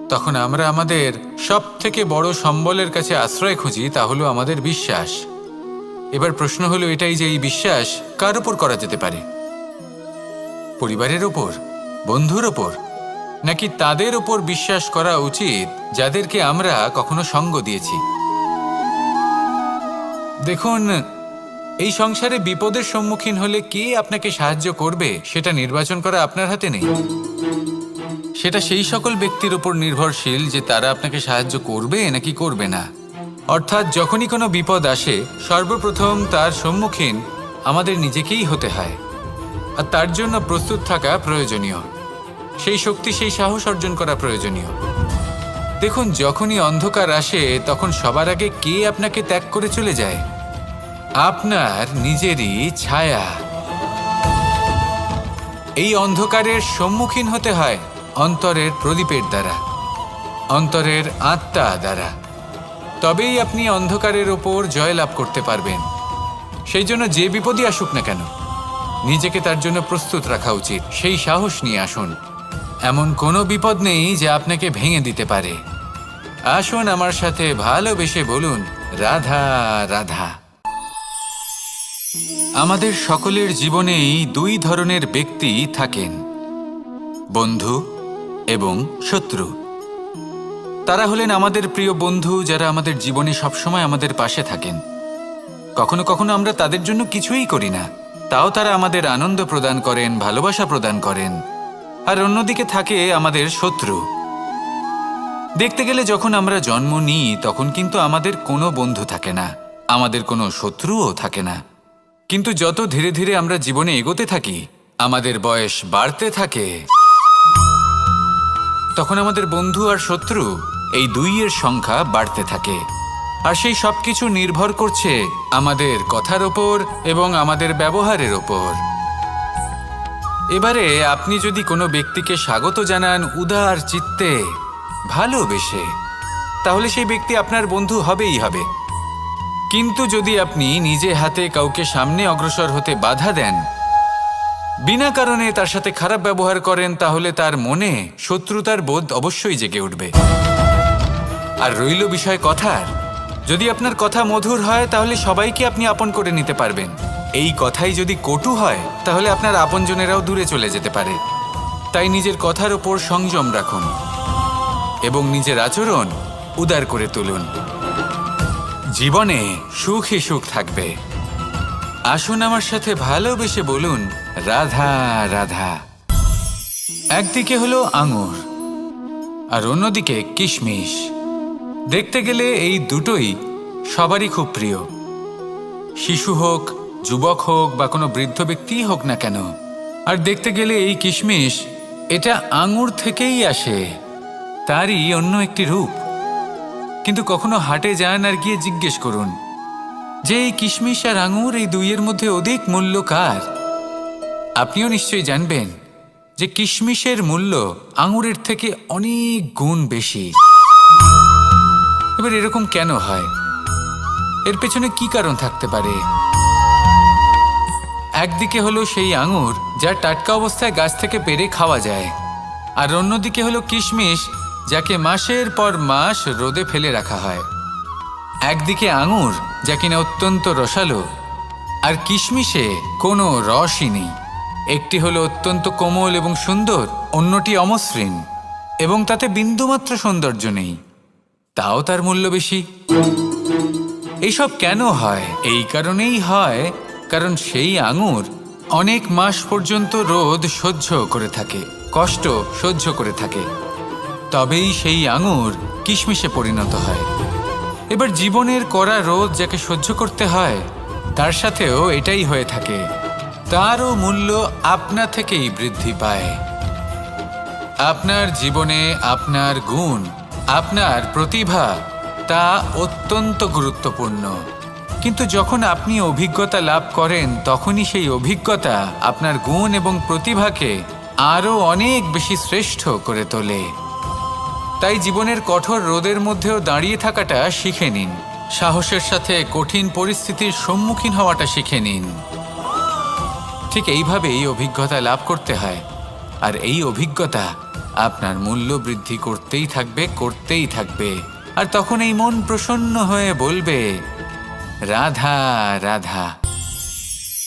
তখন আমরা আমাদের সব থেকে বড় সম্বলের কাছে আশ্রয় খুঁজি, তা হলো আমাদের বিশ্বাস। এবার প্রশ্ন হলো এটাই যে এই বিশ্বাস কার উপর করা যেতে পারে? পরিবারের ওপর, বন্ধুর ওপর, নাকি তাদের ওপর বিশ্বাস করা উচিত যাদেরকে আমরা কখনো সঙ্গ দিয়েছি? দেখুন, এই সংসারে বিপদের সম্মুখীন হলে কে আপনাকে সাহায্য করবে সেটা নির্বাচন করা আপনার হাতে নেই। সেটা সেই সকল ব্যক্তির উপর নির্ভরশীল যে তারা আপনাকে সাহায্য করবে নাকি করবে না। অর্থাৎ যখনই কোনো বিপদ আসে, সর্বপ্রথম তার সম্মুখীন আমাদের নিজেকেই হতে হয়, আর তার জন্য প্রস্তুত থাকা প্রয়োজনীয়। সেই শক্তি, সেই সাহস অর্জন করা প্রয়োজনীয়। দেখুন, যখনই অন্ধকার আসে তখন সবার আগে কে আপনাকে ত্যাগ করে চলে যায়? আপনার নিজেরই ছায়া। এই অন্ধকারের সম্মুখীন হতে হয় অন্তরের প্রদীপের দ্বারা, অন্তরের আত্মা দ্বারা। তবেই আপনি অন্ধকারের ওপর জয়লাভ করতে পারবেন। সেই জন্য যে বিপদই আসুক না কেন, নিজেকে তার জন্য প্রস্তুত রাখা উচিত। সেই সাহস নিয়ে আসুন। এমন কোনো বিপদ নেই যে আপনাকে ভেঙে দিতে পারে। আসুন আমার সাথে ভালোবেসে বলুন, রাধা রাধা। আমাদের সকলের জীবনেই দুই ধরনের ব্যক্তি থাকেন, বন্ধু এবং শত্রু। তারা হলেন আমাদের প্রিয় বন্ধু, যারা আমাদের জীবনে সবসময় আমাদের পাশে থাকেন। কখনো কখনো আমরা তাদের জন্য কিছুই করি না, তাও তারা আমাদের আনন্দ প্রদান করেন, ভালোবাসা প্রদান করেন। আর অন্যদিকে থাকে আমাদের শত্রু। দেখতে গেলে যখন আমরা জন্ম নিই তখন কিন্তু আমাদের কোনো বন্ধু থাকে না, আমাদের কোনো শত্রুও থাকে না। কিন্তু যত ধীরে ধীরে আমরা জীবনে এগোতে থাকি, আমাদের বয়স বাড়তে থাকে, তখন আমাদের বন্ধু আর শত্রু এই দুইয়ের সংখ্যা বাড়তে থাকে। আর সেই সব কিছু নির্ভর করছে আমাদের কথার ওপর এবং আমাদের ব্যবহারের ওপর। এবারে আপনি যদি কোনো ব্যক্তিকে স্বাগত জানান উদার চিত্তে, ভালোবেসে, তাহলে সেই ব্যক্তি আপনার বন্ধু হবেই হবে। কিন্তু যদি আপনি নিজে হাতে কাউকে সামনে অগ্রসর হতে বাধা দেন, বিনা কারণে তার সাথে খারাপ ব্যবহার করেন, তাহলে তার মনে শত্রুতার বোধ অবশ্যই জেগে উঠবে। আর রইল বিষয় কথার, যদি আপনার কথা মধুর হয় তাহলে সবাইকে আপনি আপন করে নিতে পারবেন। এই কথাই যদি কটু হয় তাহলে আপনার আপনজনেরাও দূরে চলে যেতে পারে। তাই নিজের কথার ওপর সংযম রাখুন এবং নিজের আচরণ উদার করে তুলুন। জীবনে সুখই সুখ থাকবে। আসুন আমার সাথে ভালোবেসে বলুন রাধা রাধা। একদিকে হলো আঙুর আর অন্যদিকে কিশমিশ। দেখতে গেলে এই দুটোই সবারই খুব প্রিয়। শিশু হোক, যুবক হোক বা কোনো বৃদ্ধ ব্যক্তি হোক না কেন। আর দেখতে গেলে এই কিশমিশ এটা আঙুর থেকেই আসে, তারই অন্য একটি রূপ। কিন্তু কখনো হাটে যান আর গিয়ে জিজ্ঞেস করুন যে এই কিশমিশ আর আঙুর এই দুইয়ের মধ্যে অধিক মূল্য কার। আপনিও নিশ্চয়ই জানবেন যে কিশমিশের মূল্য আঙুরের থেকে অনেক গুণ বেশি। এবার এরকম কেন হয়? এর পেছনে কি কারণ থাকতে পারে? একদিকে হলো সেই আঙুর যা টাটকা অবস্থায় গাছ থেকে পেড়ে খাওয়া যায়, আর অন্যদিকে হলো কিশমিশ যাকে মাসের পর মাস রোদে ফেলে রাখা হয়। একদিকে আঙুর যা কিনা অত্যন্ত রসালো, আর কিশমিশে কোনো রসই নেই। একটি হলো অত্যন্ত কোমল এবং সুন্দর, অন্যটি অমসৃণ এবং তাতে বিন্দুমাত্র সৌন্দর্য নেই, তাও তার মূল্য বেশি। এইসব কেন হয়? এই কারণেই হয় কারণ সেই আঙুর অনেক মাস পর্যন্ত রোদ সহ্য করে থাকে, কষ্ট সহ্য করে থাকে, তবেই সেই আঙুর কিশমিশে পরিণত হয়। এবার জীবনের কড়া রোদ যাকে সহ্য করতে হয় তার সাথেও এটাই হয়ে থাকে, তারও মূল্য আপনা থেকেই বৃদ্ধি পায়। আপনার জীবনে আপনার গুণ, আপনার প্রতিভা তা অত্যন্ত গুরুত্বপূর্ণ। কিন্তু যখন আপনি অভিজ্ঞতা লাভ করেন তখনই সেই অভিজ্ঞতা আপনার গুণ এবং প্রতিভাকে আরও অনেক বেশি শ্রেষ্ঠ করে তোলে। তাই জীবনের কঠোর রোদের মধ্যেও দাঁড়িয়ে থাকাটা শিখে নিন, সাহসের সাথে কঠিন পরিস্থিতির সম্মুখীন হওয়াটা শিখে নিন। ঠিক এইভাবেই অভিজ্ঞতা লাভ করতে হয়, আর এই অভিজ্ঞতা আপনার মূল্য বৃদ্ধি করতেই থাকবে, করতেই থাকবে। আর তখন এই মন প্রসন্ন হয়ে বলবে রাধা রাধা।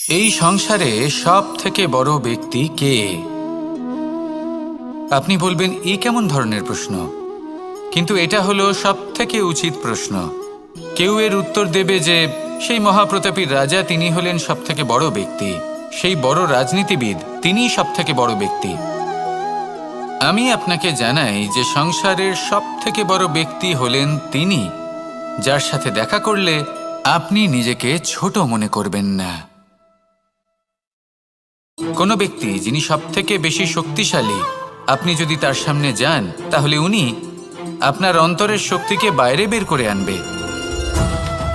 এই সংসারে সব থেকে বড় ব্যক্তি কে? আপনি বলবেন এ কেমন ধরনের প্রশ্ন? কিন্তু এটা হলো সব থেকে উচিত প্রশ্ন। কেউ এর উত্তর দেবে যে সেই মহাপ্রতাপী রাজা, তিনি হলেন সব থেকে বড় ব্যক্তি, সেই বড় রাজনীতিবিদ, তিনিই সব থেকে বড় ব্যক্তি। আমি আপনাকে জানাই যে সংসারের সব থেকে বড় ব্যক্তি হলেন তিনি, যার সাথে দেখা করলে আপনি নিজেকে ছোট মনে করবেন না। কোনো ব্যক্তি যিনি সব থেকে বেশি শক্তিশালী, আপনি যদি তার সামনে যান তাহলে উনি আপনার অন্তরের শক্তিকে বাইরে বের করে আনবে,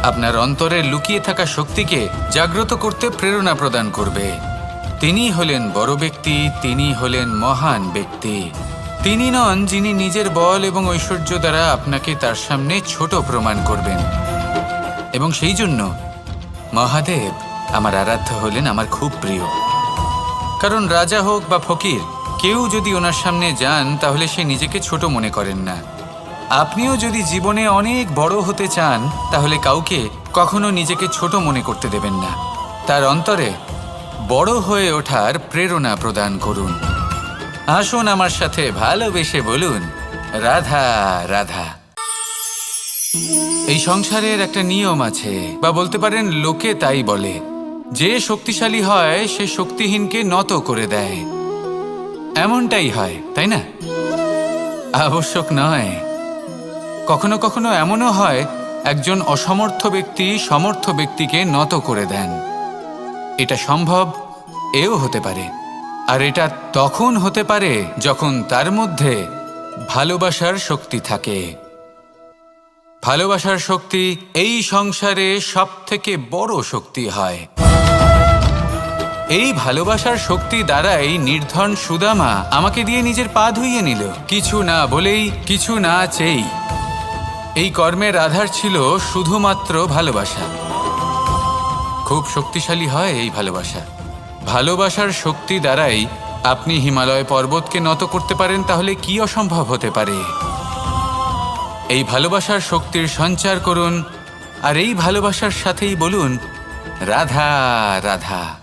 আপনার অন্তরের লুকিয়ে থাকা শক্তিকে জাগ্রত করতে প্রেরণা প্রদান করবে। তিনি হলেন বড় ব্যক্তি, তিনি হলেন মহান ব্যক্তি। তিনি নন যিনি নিজের বল এবং ঐশ্বর্য দ্বারা আপনাকে তার সামনে ছোট প্রমাণ করবেন। এবং সেই জন্য মহাদেব আমার আরাধ্য হলেন আমার খুব প্রিয়। কারণ রাজা হোক বা ফকির, কেউ যদি ওনার সামনে যান তাহলে সে নিজেকে ছোট মনে করেন না। আপনিও যদি জীবনে অনেক বড় হতে চান তাহলে কাউকে কখনো নিজেকে ছোট মনে করতে দেবেন না। তার অন্তরে বড় হয়ে ওঠার প্রেরণা প্রদান করুন। আসুন আমার সাথে ভালোবেসে বলুন রাধা রাধা। এই সংসারের একটা নিয়ম আছে, বা বলতে পারেন লোকে তাই বলে, যে শক্তিশালী হয় সে শক্তিহীনকে নত করে দেয়। এমনটাই হয়, তাই না? আবশ্যক নয়। কখনো কখনো এমনও হয় একজন অসমর্থ ব্যক্তি সমর্থ ব্যক্তিকে নত করে দেন। এটা সম্ভব, এও হতে পারে। আর এটা তখন হতে পারে যখন তার মধ্যে ভালোবাসার শক্তি থাকে। ভালোবাসার শক্তি এই সংসারে সব থেকে বড় শক্তি হয়। এই ভালোবাসার শক্তি দ্বারাই নির্ধন সুদামা আমাকে দিয়ে নিজের পা ধুইয়ে নিল, কিছু না বলেই, কিছু না চেয়েই। এই কর্মের আধার ছিল শুধুমাত্র ভালোবাসা। খুব শক্তিশালী হয় এই ভালোবাসা। ভালোবাসার শক্তি দ্বারাই আপনি হিমালয় পর্বতকে নত করতে পারেন, তাহলে কি অসম্ভব হতে পারে? এই ভালোবাসার শক্তির সঞ্চার করুন, আর এই ভালোবাসার সাথেই বলুন রাধা রাধা।